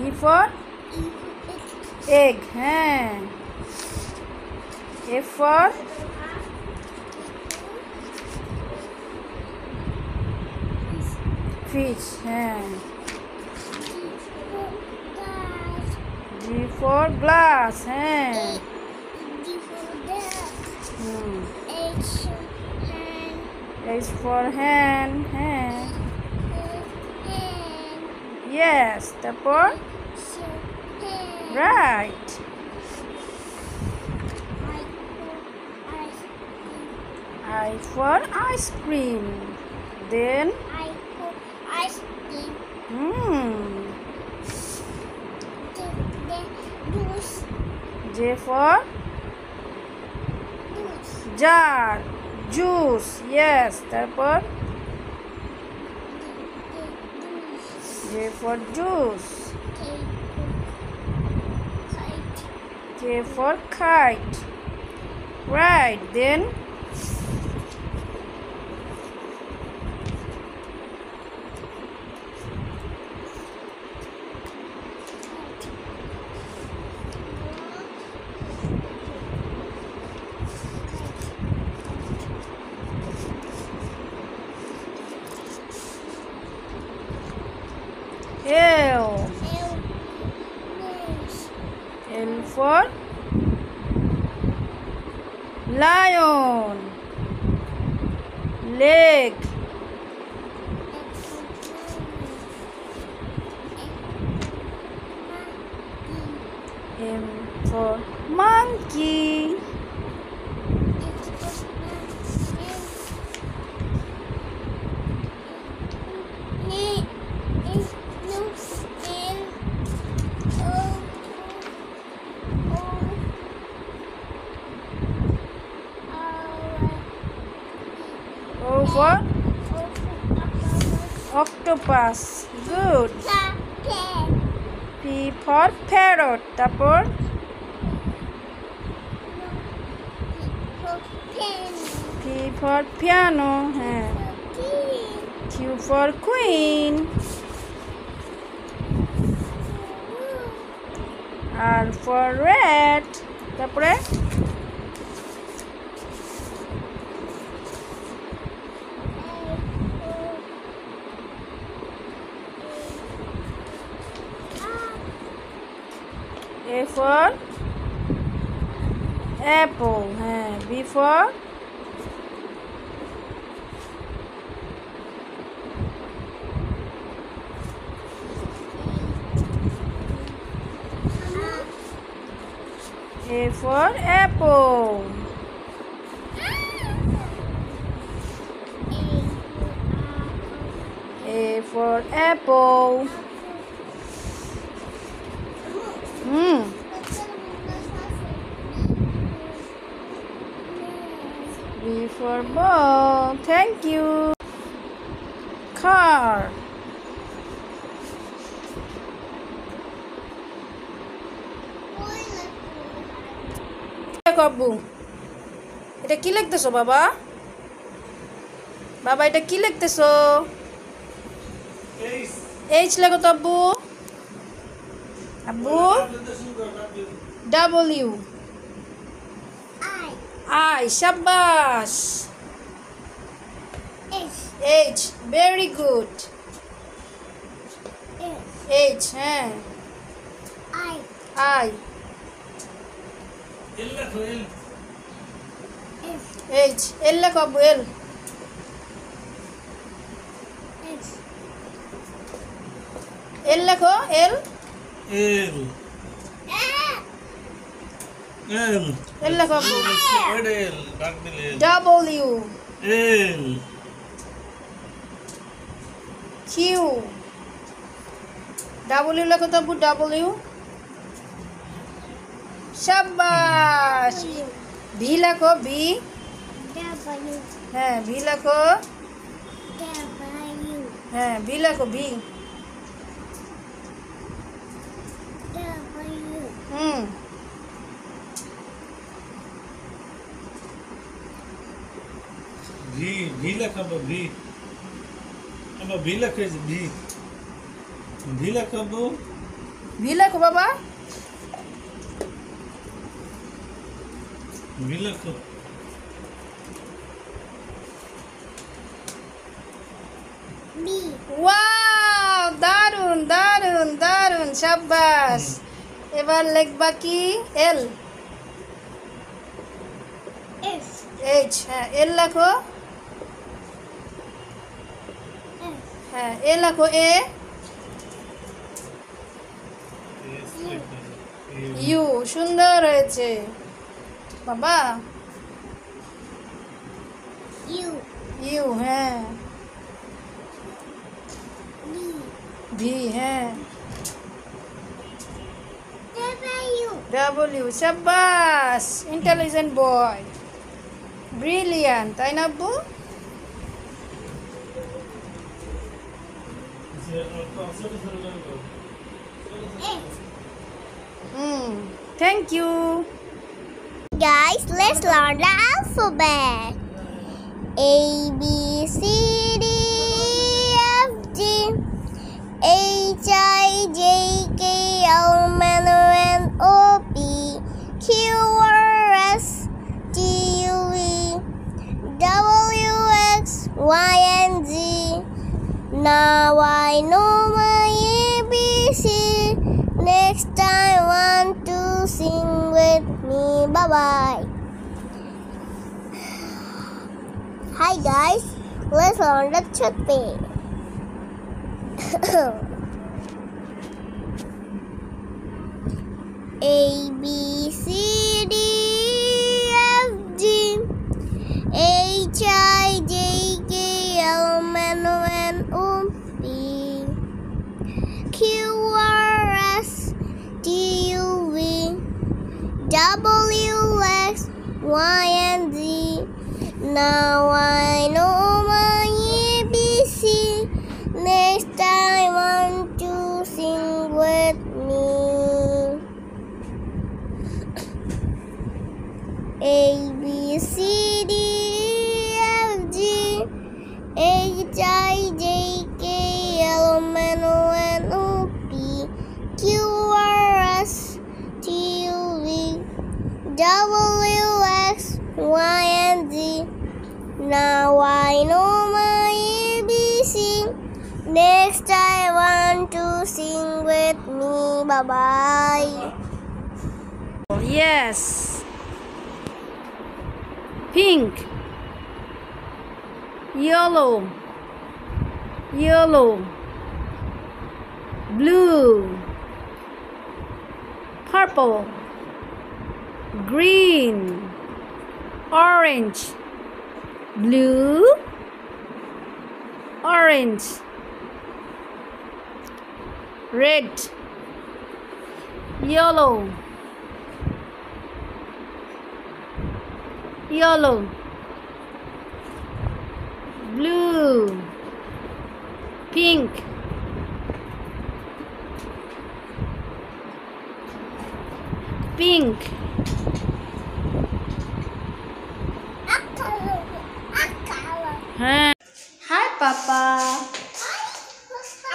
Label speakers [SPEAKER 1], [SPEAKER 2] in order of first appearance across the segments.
[SPEAKER 1] E for egg. হ্যাঁ। F for fish. হ্যাঁ। G for glass. হ্যাঁ। H for hand. হ্যাঁ। Yes, তারপর right. I for ice cream. Then J for jar. Juice. Yes, তারপর J for juice. K for kite. Right, then L. L for lion. Leg. M for monkey. O for octopus. Good. P for parrot. তারপর P for piano. হ্যাঁ। Q for queen. R for rat. তারপরে A for apple. হ্যাঁ। B for A for apple. A for apple. B for ball. Thank you. Car. আব্বু, এটা কি লিখতেছো বাবা? বাবা এটা কি লিখতেছো? H লেখো তো আব্বু। আব্বু W I শাবাশ। H very good. H হ্যাঁ। I H L লেখো আব্বু। L L লেখো। L L লেখো আব্বু। W Q W লেখো তো আব্বু। W শাবাশ। V লেখো। V হ্যাঁ। V লেখো। হ্যাঁ। V লেখো। V
[SPEAKER 2] V লেখাবো। V আমরা V লেখে V লেখাবো।
[SPEAKER 1] ভি লেখো বাবা।
[SPEAKER 2] ভি লেখো।
[SPEAKER 1] ওয়াও, দারুন দারুন দারুন, শাবাশ। এবার লিখবা কি? এল। এইচ, হ্যাঁ এল লেখো। হ্যাঁ এ লেখো। এ
[SPEAKER 2] এস লেখো।
[SPEAKER 1] ইউ, সুন্দর হয়েছে বাবা। ইউ, হ্যাঁ। ভি, হ্যাঁ। ডাবল ইউ, শাবাশ, ইন্টেলিজেন্ট বয়, ব্রিলিয়ান্ট, তাই না আব্বু? Thank you.
[SPEAKER 3] Guys, let's learn the alphabet. A, B, C, D, F, G, H, I, J, K, L, M, N, O, P, Q, R, S, T, U, V, W, X, Y, and Z. Now I know my ABC. Next time want to sing with me. Bye bye. Hi guys, let's learn the toothpaste. A, B, C, D, F, G, H, I, J, K, L, M, N, O, P, Q, R, S, T, U, V, W, X, Y, and Z. Now I know my ABC. Next time want to sing with me. A, B, C, D, F, G, H, I, J, K, L, M, N, O, P, Q, R, S, T, U, V, W, X, Y, and Z. Now I know my ABC. Next I want to sing with me. Bye bye.
[SPEAKER 1] Yes. Pink. Yellow. Yellow. Blue. Purple. Green. Orange. Blue. Orange. Red. Yellow. Yellow. Blue. Pink. Pink. হ্যাঁ। High পাপা।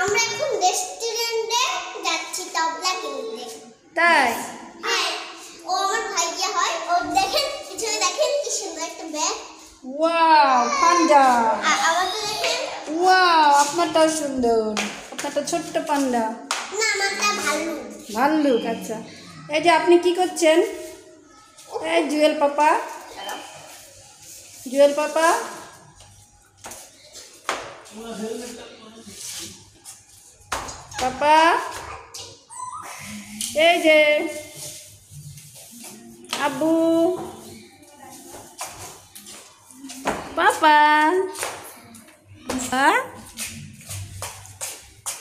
[SPEAKER 3] আমরা এখন রেস্টুরেন্টে যাচ্ছি তবলা কিনতে।
[SPEAKER 1] তাই?
[SPEAKER 3] হ্যাঁ, ও আমার ভাইয়া হয়। ও দেখেন, পিছনে দেখেন কি সুন্দর একটা ব্যাগ।
[SPEAKER 1] ওয়াও, পান্ডা।
[SPEAKER 3] আর আমাকে দেখেন।
[SPEAKER 1] ওয়াও, আপনারটাও সুন্দর। আপনারটা ছোট্ট পান্ডা।
[SPEAKER 3] না, আমারটা ভাল্লুক।
[SPEAKER 1] ভাল্লুক, আচ্ছা। এই যে আপনি কি করছেন? এই জুয়েল পাপা। জুয়েল পাপা। পাপা, এই যে আব্বু। পাপা।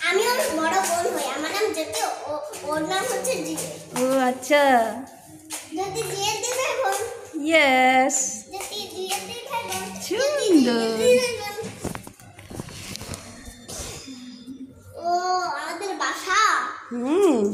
[SPEAKER 3] আমি ওর বড় বোন হই। আমার নাম জ্যোতি, ওর নাম হচ্ছে জিজু।
[SPEAKER 1] ও আচ্ছা।
[SPEAKER 3] জ্যোতি জিয়ে দিবে বোন।
[SPEAKER 1] ইয়েস।
[SPEAKER 3] জ্যোতি জিয়ে দিবে বোন।
[SPEAKER 1] সুন্দর।
[SPEAKER 3] ও আমাদের বাসা।
[SPEAKER 1] হুম।